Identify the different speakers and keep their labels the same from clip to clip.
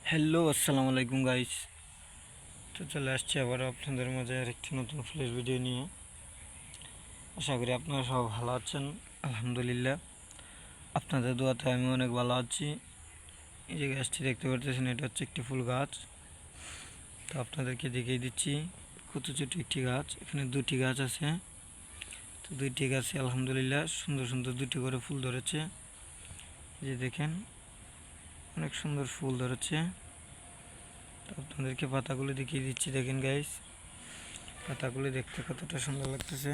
Speaker 1: Hello আসসালামু আলাইকুম guys. তো চলে আসছি আবার আপনাদের মাঝে আরেকটি নতুন ফ্রেশ ভিডিও নিয়ে। আশা করি আপনারা সব ভালো আছেন। আলহামদুলিল্লাহ, আপনাদের দোয়াতে আমি অনেক ভালো আছি। এই যে গাছটি দেখতে পারতেছেন, এটা হচ্ছে একটি ফুল গাছ। তো আপনাদেরকে দেখিয়ে দিচ্ছি কত ছোট একটি গাছ। এখানে দুটি গাছ আছে। তো দুইটি গাছে আলহামদুলিল্লাহ সুন্দর সুন্দর দুটি করে ফুল ধরেছে। যে দেখেন, অনেক সুন্দর ফুল ধরেছে। তো আপনাদেরকে পাতাগুলো দেখিয়ে দিচ্ছি, দেখেন গাইস, পাতাগুলো দেখতে কতটা সুন্দর লাগতেছে।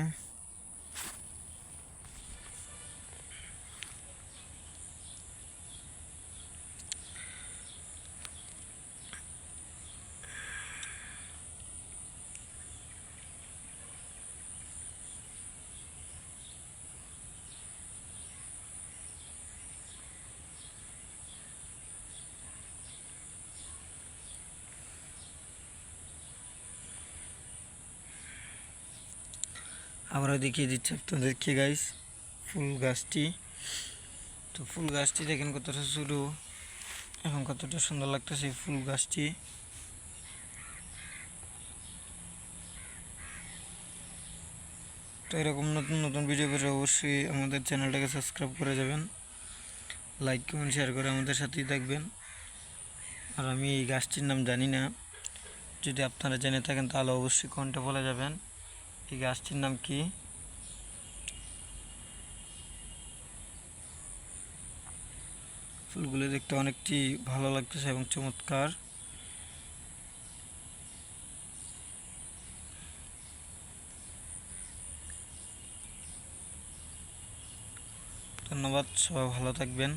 Speaker 1: আবারও দেখিয়ে দিচ্ছি আপনাদেরকে গাইস ফুল গাছটি। তো ফুল গাছটি দেখেন কতটা ছোটো, এখন কতটা সুন্দর লাগতেছে এই ফুল গাছটি। তো এরকম নতুন নতুন ভিডিও পেতে অবশ্যই আমাদের চ্যানেলটাকে সাবস্ক্রাইব করে যাবেন, লাইক কমেন্ট শেয়ার করে আমাদের সাথেই থাকবেন। আর আমি এই গাছটির নাম জানি না, যদি আপনারা জেনে থাকেন তাহলে অবশ্যই কমেন্টে বলে যাবেন এই গাছটির নাম কি। ফুলগুলো দেখতে অনেকটি ভালো লাগতেছে এবং চমৎকার। ধন্যবাদ, সবাই ভালো থাকবেন।